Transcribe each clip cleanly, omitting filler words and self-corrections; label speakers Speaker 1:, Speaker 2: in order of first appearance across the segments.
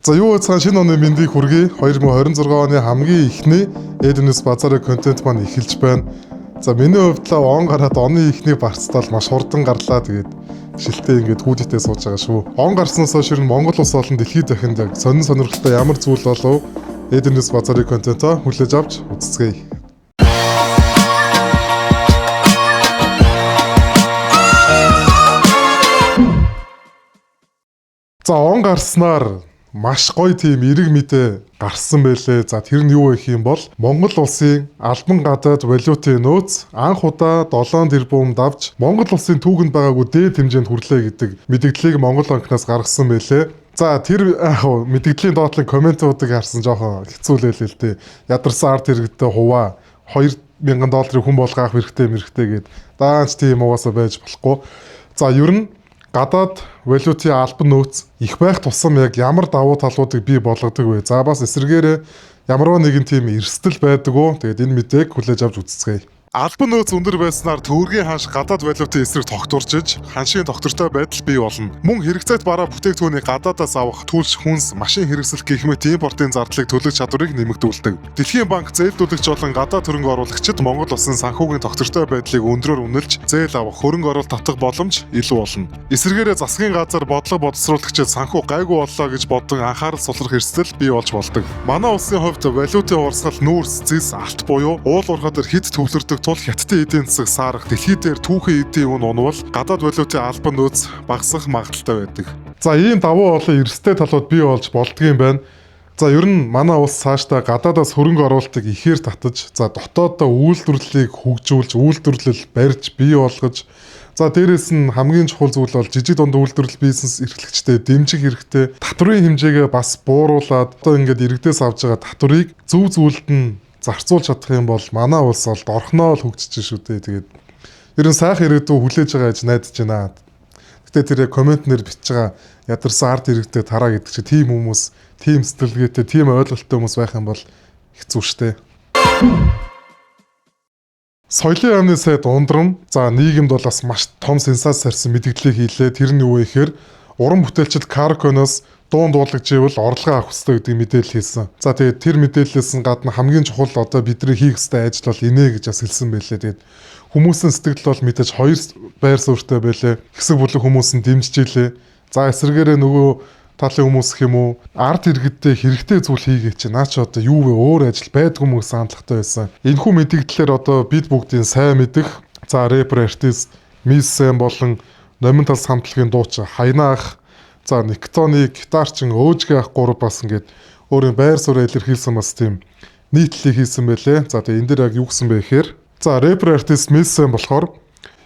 Speaker 1: За юу цаан шинэ оны мэндийг хүргэе. 2026 оны хамгийн ихний AWS базарын контент маань эхэлж байна. За миний хувьд л он гараад оны ихний барцтал маш хурдан гарлаа. Тэгээд шилтээ ингээд хүүдтэй сууж байгаа шүү. Он гарснаас хойш Монгол улс болон дэлхийд дахинд яг сонирхолтой ямар зүйл болов AWS базарын контентоо хүлээж авч үзцгээе. За он гарснаар маш гоё тийм эрэг мэдээ гарсан байлээ. За тэр нь юу гэх юм бол Монгол улсын албан гадаад валютын нөөц анх удаа 7 тэрбум давж Монгол улсын түүхэнд байгаагүй дээд хэмжээнд хүрлээ гэдэг мэдээллийг Монгол банкнаас гаргасан байлээ. За тэр мэдээллийн доотлын комментуудыг харсан жоохон хэцүүлээ л дээ. Ядарсан арт иргэдтэй хуваа $2000 хүн болгоох хэрэгтэй гэд даанч тийм угаасаа байж болохгүй. За ер нь гадаад валютын албан нөөц их байх тусам яг ямар давуу талуудыг бий болгодог вэ? За бас эсвэргээрээ ямарваа нэгэн тийм эрсдэл байдаг уу? Тэгээд энэ мэдээг хүлээж авч үзцгээе. Албан нөөц өндөр байснаар төгрөгийн ханш гадаад валютын эсрэг тогтворчиж ханшийн тогтвортой байдал бий болно. Мөн хэрэгцээт бараа бүтээгдэхүүнийг гадаадаас авах түлш хүнс, машин хэрэгсэл гэх мэт импортын зардлыг төлөх чадварыг нэмэгдүүлдэг. Дэлхийн банк зээлдүүлэгч болон гадаад хөрөнгө оруулагчид Монгол улсын санхүүгийн тогтвортой байдлыг өндрөөр үнэлж зээл авах хөрөнгө оруулалт татах боломж илүү болно. Эсвэргээрээ засгийн газар бодлого боловсруулагчид санхүү гайгүй боллоо гэж боддог анхаарал сулрах эрсдэл бий болж болдог. Манай улсын хувьд валютын урсгал нүүрс, зис, алт буюу уул уурхай дээр хэд төвлөрдөг тул хятадын эдийн засаг саарах, дэлхийд дээр түүхэн эдийн үн унвал гадаад валютын албан нөөц багасах магадaltaй байдаг. За ийм давуу олон эрсдэл талууд бий болж болдгийм байна. За ер нь манай улс цаашдаа гадаадаас хөрөнгө оруулалтыг ихээр татаж, за дотооддоо үйлдвэрлэлийг хөгжүүлж, үйлдвэрлэл барьж, бий болгож, за дээрэс нь хамгийн чухал зүйл бол жижиг дунд үйлдвэрлэл бизнес эрхлэгчдэд дэмжих хэрэгтэй. Татврын хэмжээгээ бас бууруулад одоо ингээд иргэдээс авж байгаа татврыг зөв зүйлд нь зарцуулж чадах юм бол манай улс бол орхноо л хөгжиж шүү дээ. Тэгээд ер нь сайхан ирээдүй хүлээж байгаа гэж найдаж байна. Гэтэ тэр комментнэр бичиж байгаа ядарсан арт иргэдэд тараа гэдэг чи тийм хүмүүс, тийм сэтгэлгээтэй, тийм ойлголттой хүмүүс байх юм бол хэцүү шттэ. Соёлын яамны сайд ундрам. За нийгэмд бол бас маш том сенсац сарсан мэдээлэл хийлээ. Тэр нь юу вэ гэхээр уран бүтээлчид Карконоос дуун дуулагдчихвэл орлогоо авах хэрэгтэй гэдэг мэдээлэл хийсэн. За тэгээд тэр мэдээллээс нь гадна хамгийн чухал одоо бидний хийх ёстой ажил бол инээ гэж бас хэлсэн байлээ. Тэгээд хүмүүсийн сэтгэл бол мэдээж хоёр байр суурьтай байлээ. Хэсэг бүлэг хүмүүс нь дэмжиж илээ. За эсвэргээрээ нөгөө талын хүмүүс гэх юм уу арт иргэдтэй хэрэгтэй зүйл хийгээ чи наа чи одоо юу вэ өөр ажил байдгүй мө гэсэн хандлагатай байсан. Энэхүү мэдээлэлээр одоо бид бүгдийн сайн мэдэх за рэпер артист Мисэн болон Номин талс хамтлагийн дууч Хайнаах за Никтоны гитарчин Өөжгийн ах гурав бас ингээд өөрийн байр суурь илэрхийлсэн бас тийм нийтлэлийг хийсэн байлээ. За тэгээ энэ дээр яг юу гэсэн бэ гэхээр за рэпер артист Мисэн болохоор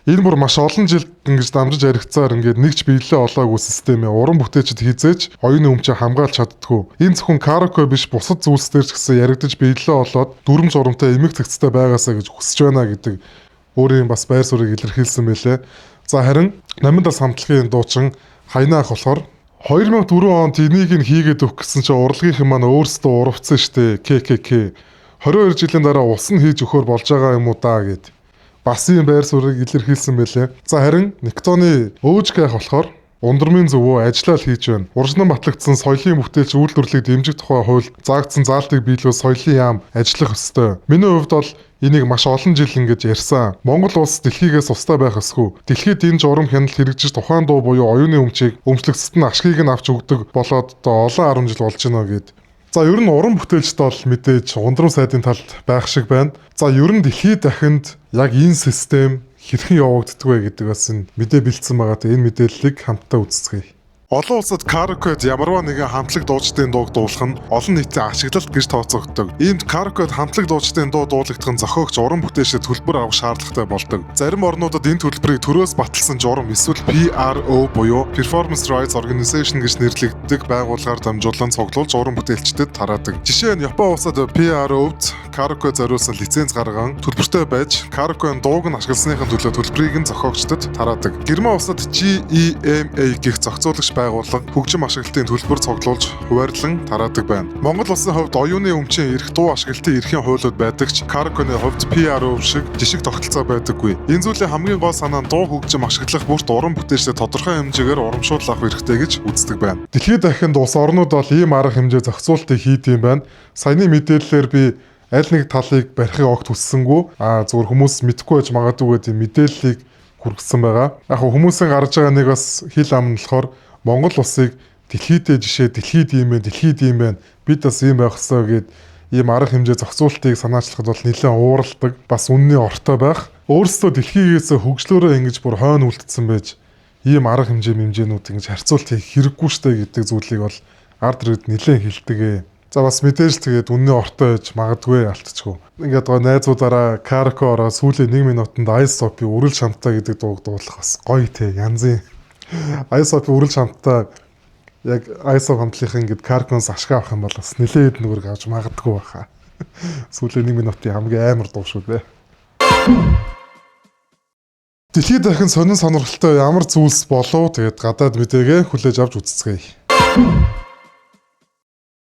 Speaker 1: энэ бүр маш олон жил ингэж дамжиж яригцаар ингээд нэгч биелээ олоогүй системээ уран бүтээлчд хизээж оюуны өмчөө хамгаалж чаддгүй. Энэ зөвхөн караоке биш бусад зүйлсээр ч гэсэн яригдж биелээ олоод дүрм журамтай эмэг цэгцтэй байгаасаа гэж хүсэж байна гэдэг өөрийн бас байр суурийг илэрхийлсэн байлээ. За харин Номин талс хамтлагийн дуучин Хайнаах болохоор 2004 онд энийг нь хийгээд өгөх гэсэн чинь урлагийнхан маань өөрсдөө урвцсан штэ ККК 22 жилийн дараа ус нь хийж өгөхөр болж байгаа юм уу даа гэд бас ийм байр суурийг илэрхийлсэн байлээ. За харин Никтоны Өөжгийн ах болохоор ундрмын зөвөө ажиллаа л хийж байна. Уржнан батлагдсан соёлын бүтээлч үйлдвэрлэлийг дэмжих тухай хууль заагдсан заалтыг биелүүлж соёлын яам ажиллах ёстой. Миний хувьд бол энийг маш олон жил ингэж ярьсан. Монгол улс дэлхийгээс устаа байх ёсгүй. Дэлхийд энэ журам хяналт хэрэгжиж тухайн дуу буюу оюуны өмчийг өмчлөгчдөд нь ашгийг нь авч өгдөг болоод одоо олон 10 жил болж байна гэд. За ер нь уран бүтээлчд бол мэдээж ундрам сайдын талд байх шиг байна. За ер нь дэлхийд дахинд яг энэ систем хэрхэн явагддаг вэ гэдэг бас энэ мэдээ бэлдсэн байгаа. Энэ мэдээллийг хамтдаа үздэцгээе. Олон улсад караокед ямарваа нэгэн хамтлаг дуучдын дууг дуулах нь олон нийтийн ашиглалт гэж тооцогддог. Иймд караокед хамтлаг дуучдын дуу дуулагдах нь зохиогч уран бүтээлчид төлбөр авах шаардлагатай болдог. Зарим орнуудад энэ төлбөрийг төрөөс баталсан журам эсвэл PRO буюу Performance Rights Organization гэж нэрлэгддэг байгууллагаар дамжуулан цуглуулж уран бүтээлчдэд тараадаг. Жишээ нь Япон улсад PRO-д караокед зориулсан лиценз гарган төлбөртэй байж караокеын дууг нь ашигласныхын төлөө төлбөрийг нь зохиогчдод тараадаг. Герман улсад GEMA гэх зохицуулагч байгууллага хөгжим ашиглалтын төлбөр цуглуулж хуваарлан тараадаг байна. Монгол улсын хувьд оюуны өмчийн эрх дуу ашиглалтын эрхийн хуулиуд байдаг ч Caricon-ы хувьд PRO шиг жишг тогтолцоо байдаггүй. Энэ зүйлийн хамгийн гол санаа нь дуу хөгжим ашиглах бүрт уран бүтээлчдэд тодорхой хэмжээгээр урамшуул авах хэрэгтэй гэж үздэг байна. Дэлхийд дахинд улс орнууд бол ийм арга хэмжээ зохицуултыг хийдэм байна. Саяны мэдээллээр би аль нэг талыг барихыг огт хүссэнгүй. Зүгээр хүмүүс мэдэхгүй байж магадгүй гэдэг мэдээллийг хүргэсэн байгаа. Яг хүмүүсийн гарч байгаа нэг бас хил ам нь болохоор Монгол улсыг дэлхийдээ жишээ дэлхийд ийм байна. Бид бас ийм байх ёстой гэд ийм арга хэмжээ зохицуултыг санаачлахад бол нэлээд уурладаг. Бас үнний ортой байх. Өөрсдөө дэлхийгээс хөгжлөөрөө ингэж бүр хойно үлдсэн байж ийм арга хэмжээнүүд ингэж харьцуулт хийх хэрэггүй штэ гэдэг зүйлийг бол ард иргэд нэлээд хэлдэг. За бас мэдээж тэгээд үнний ортой байж магадгүй алдчихгүй. Ингээд гоо найзуудаараа Caricon-ороо сүүлийн 1 минутанд Ice Soap-ийн үрэл шамтаа гэдэг дууг дуулах бас гоё те янзын. Ice Soap-ийн үрэл шамтаа яг Ice Soap хамтлагийн ингээд Caricon-с ашиг авах юм бол бас нэлээд нүрэг авч магадгүй баха. Сүүлийн 1 минутын хамгийн амар дуу шүү дээ. Дэлхийд дахин сонин сонирхолтой ямар зүйлс болов тэгээд гадаад мэдээгээ хүлээж авч үзцгээе.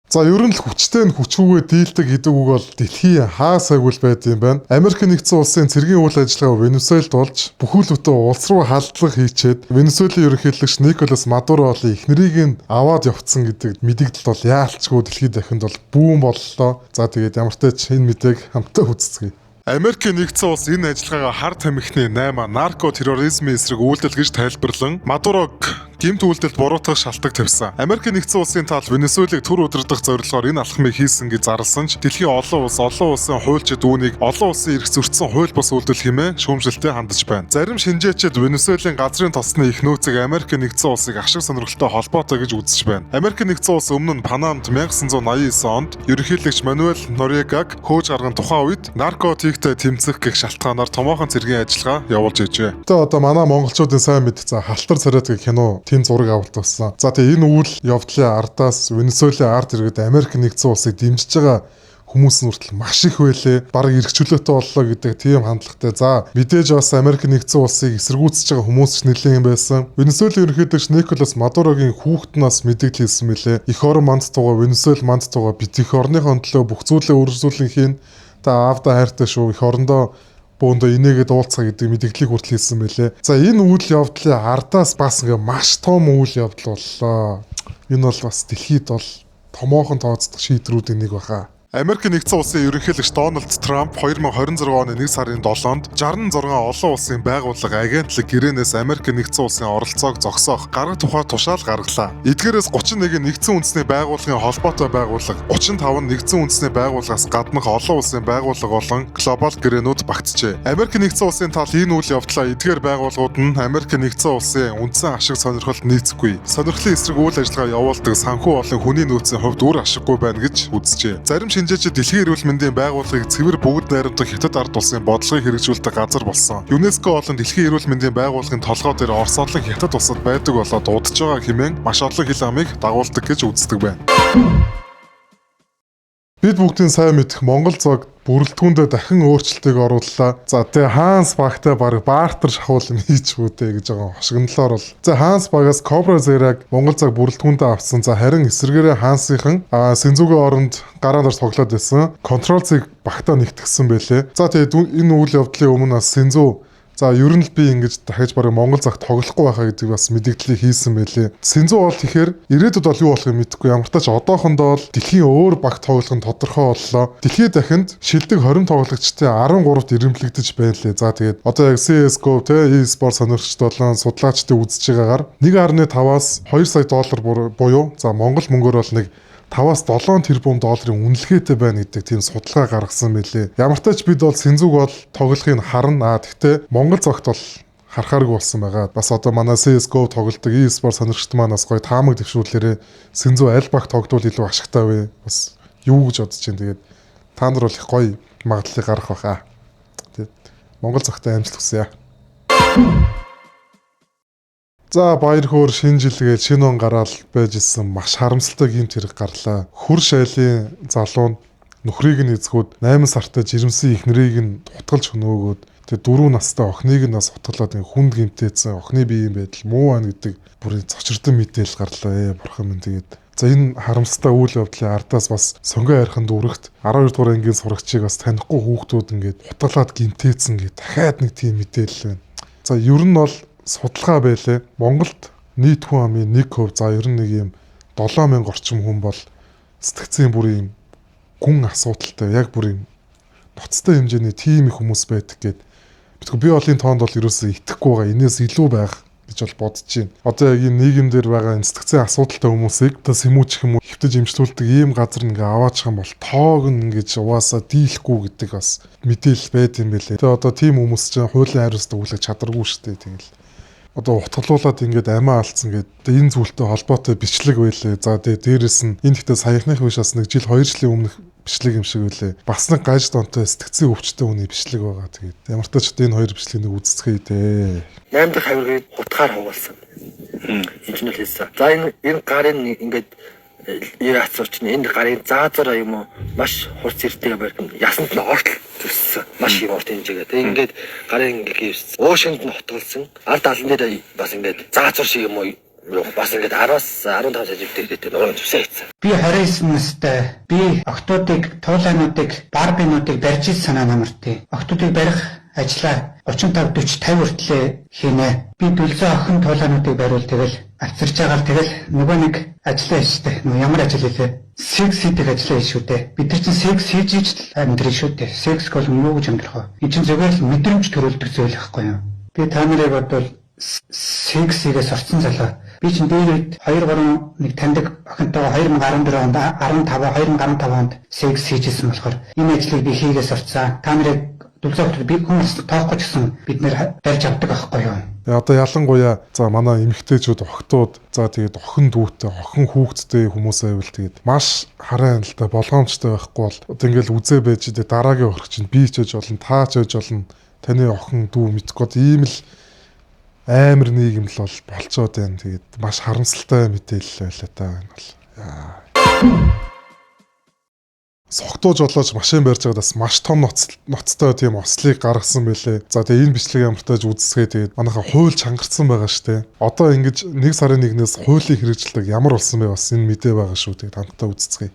Speaker 1: За ер нь л хүчтэй нь хүчгүйгээ дийлдэг гэдэг үг бол дэлхийн хаа сайгүй байд юм байна. Америк нэгдсэн улсын цэргийн үйл ажиллагаа Венесуэлд болж бүхэл бүтэн улс руу халдлага хийчээд Венесуэлийн ерөнхийлөгч Николас Мадуро олон их нэрийг нь аваад явцсан гэдэг мэдээлэл бол яалчгүй дэлхийд дахинд бол бүүн боллоо. За тэгээд ямар ч тач энэ мэдээг хамтаа үзцгээе. Америкийн нэгдсэн улс энэ ажиллагаагаа хар тамхины 8 нарко терроризмын эсрэг үйлдэл гэж тайлбарлан Мадурог гэмт үйлдэлд буруутгах шалтгаан тавьсан. Америкийн нэгдсэн улсын тал Венесуэлийг түр удирдах зорилгоор энэ алхмыг хийсэн гэж зарласан ч дэлхийн олон улсын хуульчид үүнийг олон улсын эрх зөрчсөн хууль бус үйлдэл хэмээн шүүмжлэлтэй хандаж байна. Зарим шинжээчид Венесуэлийн газрын тосны их нөөцийг Америкийн нэгдсэн улсыг ашиг сонирхолтой холбоотой гэж үзэж байна. Америкийн нэгдсэн улс өмнө нь Панамд 1989 онд ерөнхийлөгч Мануэль Нориегаг хөөж гарган тухайн үед наркотиктэй тэмцэх гэх шалтгаанаар томоохон цэргийн ажиллагаа явуулж ижээ. Тэгээ одоо манай монголчуудын сайн мэд Халтар царайт гэх кино тийм зураг авалт болсон. За тэгээ энэ үйл явдлын ардаас Венесуэлийн ард иргэд Америк нэгдсэн улсыг дэмжиж байгаа хүмүүс нь хүртэл маш их байлээ. Бараг эрх чөлөөтэй боллоо гэдэг тийм хандлагатай. За мэдээж бас Америк нэгдсэн улсыг эсэргүүцэж байгаа хүмүүс ч нэлээд юм байсан. Венесуэлийн ерөнхийлөгч Николас Мадурогийн хүүхэд нас мэдээлэл хийсэн мэлээ. Эх орон манд тугаа Венесуэл манд тугаа бид эх орныхон төлөө бүх зүйлээ үргэлжлүүлэн хийн. Та аавда хайртай шүү. Эх орондоо бөөндөө инээгээд уулзгаа гэдэг мэдээллийг хүртэл хийсэн байлээ. За энэ үйл явдлын ардаас бас ингээ маш том үйл явдал боллоо. Энэ бол бас дэлхийд бол томоохон тооцдог шийдрүүдийн нэг баха. Америк нэгдсэн улсын ерөнхийлөгч Дональд Трамп 2026 оны 1 сарын 7-нд 66 олон улсын байгууллага агентлаг гэрээнээс Америк нэгдсэн улсын оролцоог зогсоох гарга тухай тушаал гаргалаа. Эдгээрээс 31 нэгдсэн үндэсний байгууллагын холбоотой байгууллага, 35 нь нэгдсэн үндэсний байгууллагаас гаднах олон улсын байгууллага болон глобал гэрээнүүд багтжээ. Америк нэгдсэн улсын тал энэ үйл явдлаа эдгээр байгууллагууд нь Америк нэгдсэн улсын үндсэн ашиг сонирхолд нийцэхгүй. Сонирхлын эсрэг үйл ажиллагаа явуулдаг санхүү болон хүний нөөцийн хувьд үр ашиггүй байна гэж үзжээ. Зарим шинжээчид дэлхийн эрүүл мэндийн байгууллагыг цэвэр бүгд найрамдах хятад ард улсын бодлогыг хэрэгжүүлдэг газар болсон. ЮНЕСКО болон дэлхийн эрүүл мэндийн байгууллагын толгой дээр Орос болон хятад улсад байдаг болоод удаж байгаа хэмээн маш олон хил амыг дагуулдаг гэж үздэг байна. Бид бүгдийн сайн мэдэх Монгол цаг бүрэлдэхүүндээ дахин өөрчлөлтийг орууллаа. За тэгээ Хаанс багтай баг баартар шахуул юм хийж өгдөө гэж байгаа хошигнолоор бол. За Хаанс багаас Кобра Зераг Монгол цаг бүрэлдэхүүндээ авсан. За харин эсвэргээрээ Хаансынхан Синзүүгийн оронд гараан дор тоглоод байсан. Контрол зэг багтаа нэгтгэсэн байлээ. За тэгээ энэ үйл явдлын өмнө бас Синзүү за ер нь л би ингэж дахиж барыг Монгол цаг тоглохгүй байхаа гэдэг бас мэдээллийг хийсэн байлээ. Синзүү бол тэгэхээр ирээдүйд бол юу болохыг мэдэхгүй. Ямар ч тач одоохондоо л дэлхийн өөр багт тоглох нь тодорхой боллоо. Дэлхийд дахинд шилдэг 20 тоглогчтой 13-т ирэмблэгдэж байлээ. За тэгээд одоо яг CS:GO те e-sport сонирхогчд болон судлаачдын үзэж байгаагаар 1.5-аас 2 сая доллар буюу за Монгол мөнгөөр бол нэг 5-аас 7 тэрбум долларын үнэлгээтэй байна гэдэг тийм судалгаа гаргасан байлээ. Ямар ч тач бид бол Синзүүг бол тоглохыг харна. Гэхдээ Монгол цагт бол харахааргүй болсон байгаа. Бас одоо манай CS:GO тоглодог e-sport сонирхогчд манаас гоё таамаг дэвшүүлээрээ Синзүү аль баг тоглол илүү ашигтай вэ? Бас юу гэж бодож чинь тэгээд та нар бол их гоё магадлалыг гаргах байхаа. Тэгээд Монгол цагтаа амжилт хүсье. За баяр хөөр шинэ жилгээд шинэ он гараал байж исэн маш харамсалтай гэмт хэрэг гарлаа. Хүр шайлын залуунд нөхрийг нь эзгүүд 8 сартай жирэмсэн их нэрийг нь утгалж хөнөөгөөд Тэгээ 4 настай охиныг нь бас утгалаад хүнд гимтээсэн охины биеийн байдал муу байна гэдэг бүрийн цочирдон мэдээлэл гарлаа. Бурхан минь тэгээд за энэ харамсалтай үйл явдлын ардаас бас сонгой арханд үрэгт 12 дугаар ангийн сурагчийг бас танихгүй хүүхдүүд ингээд утгалаад гимтээсэн гэх дахиад нэг тийм мэдээлэл байна. За ер нь бол судалгаа байлаа. Монголд нийт хүн амын 1% за ер нь нэг юм 7000 орчим хүн бол сэтгцийн бүрийн гүн асуудалтай яг бүрийн ноцтой хэмжээний тийм их хүмүүс байдаг гэд. Би олын тоонд бол ерөөсөө итгэхгүй байгаа. Энээс илүү байх гэж бол бодож байна. Одоо яг энэ нийгэмдэр байгаа энэ сэтгцийн асуудалтай хүмүүсийг одоо сэмүүчих юм уу хэвтэж имжлүүлдэг ийм газар ингээ аваачих юм бол тоог нь ингэж угаасаа дийлэхгүй гэдэг бас мэдээлэл байд юм байлээ. Тэгээ одоо тийм хүмүүс чинь хуулийн хариуцлага өгүүлэх чадваргүй шүү дээ. Тэгэл одоо утгалуулаад ингээд амиа алдсан гэдэг энэ зүйлтэй холбоотой бичлэг байлээ. За тэгээ дээрэс нь энэ ихтэй саяхных бишээс нэг жил 2 жилийн өмнөх бичлэг юм шиг байлээ. Бас нэг гаж донтой сэтгцийн өвчтөй хүний бичлэг байгаа. Тэгээд ямар ч тач энэ хоёр бичлэгийг үздэцгээе дээ.
Speaker 2: 8 дахь хавирыг утгаар хугалсан. Инженер хэлсэн. За энэ гарын ингээд яацууч энэ гарын заазараа юм уу маш хурц ирдэг барьсан. Ясанд нь ортол төссөн. Маш юм орт хэмжээгээ. Тэг ингээд гарын ингээд уушинд нь хотголсон. Ард алан дээр бас ингээд заазар шиг юм уу бас ингээд 10-аас 15 сая дэвтэртэй нуруу төвсөө хийсэн.
Speaker 3: Би 29 настай. Би октоодыг, туулайнуудыг, барбинуудыг барьж ил санаа намартыг. Октоодыг барих ажлаа 35 40 50 хүртлээр хийнэ. Би дөлзөө охин туулайнуудыг бариул тэгэл авчирч байгаа л тэгэл нөгөө нэг ажиллаа хийжтэй. Ямар ажил хийлээ? Секс хийдэг ажиллаа хийж шүү дээ. Бид нар чинь секс хийж иж амьдрын шүү дээ. Секс бол юу гэж амьдрах вэ? Энэ чинь зүгээр л мэдрэмж төрүүлдэг зүйл байхгүй юу? Би та нарыг бодвол сексигээс орцсон залуу. Би чинь дээрээ 2 3 нэг таньдаг охинтойгоо 2014 онд 2015 онд секс хийжсэн болохоор энэ ажлыг би хийгээс орцсон. Та нарыг дулцаагт би хүмүүс тоохгүй ч гэсэн бид нэр барьж авдаг байхгүй юу?
Speaker 1: Одоо ялангуяа за манай эмэгтэйчүүд охтууд за тэгээд охин дүүтэй охин хүүхэдтэй хүмүүс байвал тэгээд маш хараа хяналттай болгоомжтой байхгүй бол одоо ингээл үзээ байж дээ дараагийн орох чинь би ч гэж болно таа ч гэж болно таны охин дүү мэдгүй ийм л амар нийгэм л бол болцоод байна. Тэгээд маш харамсалтай мэдээлэл байлаа та энэ бол. Согтууж болооч машин барьж байгаадас маш том ноцтой тийм ослыг гаргасан байлээ. За тэгээ энэ бичлэг ямар тааж үзсгээ тэгээд манайха хууль чангарсан байгаа штэ. Одоо ингэж 1 сарын 1-ээс хуулийн хэрэгжилдэг ямар болсон бэ бас энэ мэдээ байгаа шүү. Тэгээд хамтдаа үзцгээе.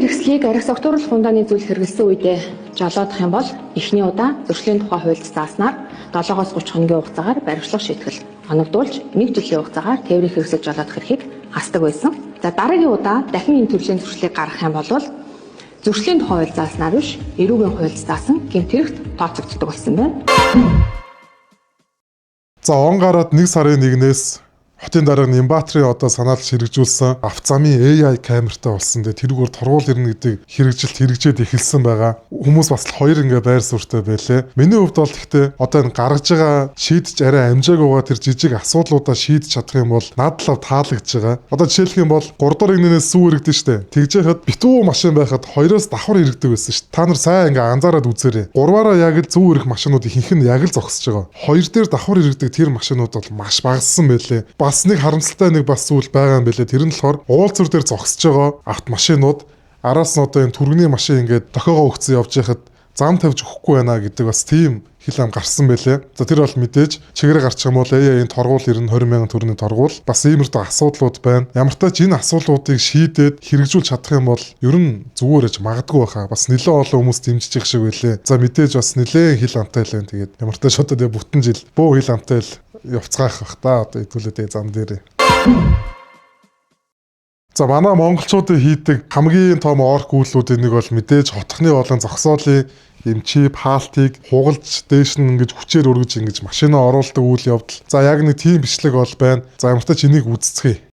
Speaker 4: Хэрэгслийг архи согтууруулах фунданы зүйл хэрэгэлсэн үедээ жолоодох юм бол эхний удаа зөрчлийн тухай хуульд зааснаар 7-оос 30 хоногийн хугацаагаар баримтлах шийтгэл оногдуулж 1 жилийн хугацаагаар тээврийн хэрэгсэл жолоодох эрхийг хасдаг байсан. За дараагийн удаа дахин энэ төрлийн зөрчлийг гаргах юм бол зөрчлийн тухай хууль зааснаар биш эрүүгийн хуульд заасан гэмт хэрэгт тооцогддог болсон байна.
Speaker 1: За он гараад 1 сарын 1-ээс хотын дарга Нямбатрын одоо санаалж хэрэгжүүлсэн автозамын AI камертай болсон. Тэрүүгээр торгуул ирнэ гэдэг хэрэгжилт хэрэгжээд эхэлсэн байгаа. Хүмүүс бас 2 ингээ байр суурьтай байлээ. Миний хувьд бол гэхдээ одоо энэ гаргаж байгаа шийдэж арай амжаагүйгаа тэр жижиг асуудлуудаа шийдэж чадах юм бол надлав таалагдж байгаа. Одоо жишээлх юм бол 3 дугаар игнээс сүү иргэдэж штэ. Тэгж яхад битүү машин байхад 2-оос давхар иргэдэг байсан штэ. Та нар сайн ингээ анзаараад үзээрэй. 3-аараа яг л зүү ирэх машинууд ихэнх нь яг л зогсож байгаа. 2 дээр давхар иргэдэг тэр машинууд бол маш багассан байлээ. Бас нэг харамсалтай нэг бас зүйл байгаа юм билээ. Тэр нь болохоор уулзуур дээр зогсож байгаа автомашинууд араас нь одоо энэ түргэний машин ингээд дохиогоо өгцөн явж байхад зам тавьж өгөхгүй байна гэдэг бас тийм хил ам гарсан байлээ. За тэр бол мэдээж чигээрээ гарчих юм бол энэ торгуул 90 20,000 төгрөгийн торгуул бас иймэрхүү асуудлууд байна. Ямар ч тач энэ асуудлуудыг шийдээд хэрэгжүүлж чадах юм бол ер нь зүгээр ээж магадгүй байхаа. Бас нэлээд олон хүмүүс дэмжиж их шиг байлээ. За мэдээж бас нэлээд хил амтай л байна. Тэгээд ямар ч тач одоо тэгээ бүтэн жил бөө хил амтай л явцгаах бах та одоо хэдүүлээ зам дээр. За манай монголчуудын хийдэг хамгийн том орк үйлдэлүүдийн нэг бол мэдээж хотхны болон зогсоолын юм чип хаалтыг хугалж дээш нь ингэж хүчээр өргөж ингэж машинаа оруулдаг үйл явдал. За яг нэг тийм бичлэг бол байна. За ямар ч тач энийг үзцгээе.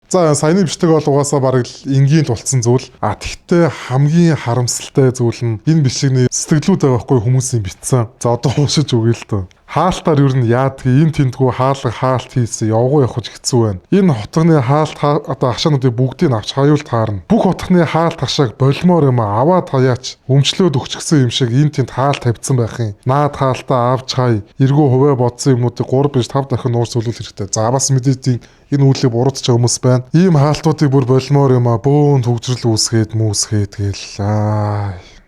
Speaker 1: За саяны бичлэг бол угаасаа бараг л энгийн л болцсон зүйл. Тэгтээ хамгийн харамсалтай зүйл нь энэ бичлэгний сэтгэлүүд байгаа байхгүй хүмүүсийн битсэн. За одоо уушиж өгье л дөө. Хаалтаар юу н яадгийг энэ тэмдгүү хаалга хаалт хийсэн явгуу явах хэцүү байна. Энэ хотгоны хаалт одоо хашаануудыг бүгдийг авч хаюул таарна. Бүх хотгоны хаалт хашааг болмоор юм аваад хаяач өмчлөөд өгчихсөн юм шиг энэ тэнд хаалт тавьсан байх юм. Наад хаалтаа авч хай. Эргүү хуваа бодсон юмнуудыг 3 биш 5 дахин нуурс үлүүл хэрэгтэй. За бас мэдээдийн энэ үйлийг буруутгах хүмүүс байна. Ийм хаалтуудыг бүр болмоор юм бөөн төгжрөл үүсгээд гээл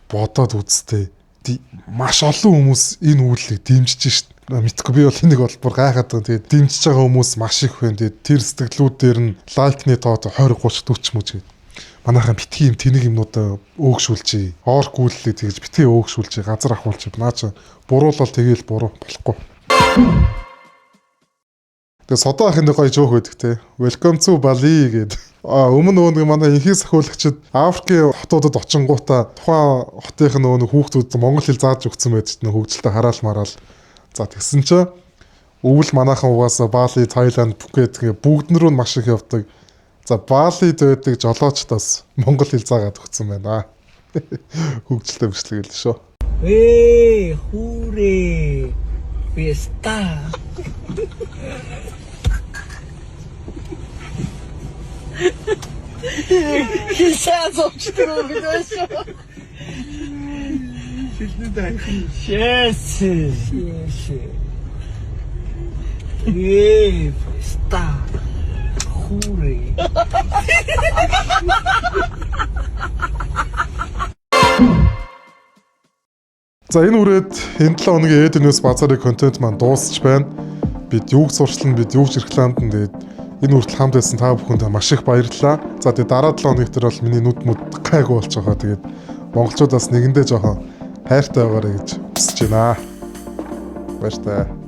Speaker 1: бодоод үзтээ. Маш олон хүмүүс энэ үйлийг дэмжиж шít. Мэдгүй би бол энийг бол бүр гайхаад байгаа. Тэгээд дэмжиж байгаа хүмүүс маш их байна. Тэгээд тэр сэтгэлүүд дээр нь лайкны тоо 20 30 40 мөж гээд. Манайхан битгий юм тэнэг юмнуудаа өөгшүүлчихье. Орк үйллээ тэгж битгий өөгшүүлчихье. Газар ахуулчих. Наач буруулал тэгээл буруу болохгүй. Тэгээд содоо ахын гоё жоох байдаг те. Welcome to Bali гэдэг. Өмнө нөгөө манай инхий сахиулагчид Африкийн хотуудад очингуудаа тухайн хотынх нь нөгөө хүүхдүүд монгол хэл зааж өгсөн байж тнэ хөгжилтэй хараал мараал. За тэгсэн чинь өвөл манайхан угаасаа Бали, Тайланд, Пхукет гэх бүгд нөрөө маш их явдаг. За Балид байдаг жолоочдоос монгол хэл заагаад өгсөн байна. Хөгжилтэй бичлэг л шүү.
Speaker 5: Hure fiesta. Сейчас обчитываю, видишь? Сейчас. Fiesta. Hure.
Speaker 1: За энэ үрээд энэ 7 хоногийн Эдэнэс базарын контент маань дуусч байна. Бид юуг сурчлан бид юуг рекламдан тэгээд энэ үртэл хамт байсан та бүхэнд маш их баярлалаа. За тэгээд дараа 7 хоног төр бол миний нүд мүд гайгүй болж байгаа. Тэгээд монголчуудаас нэгэндээ жоохон хайртай байгаарай гэж хүсэж байна. Баяр таа.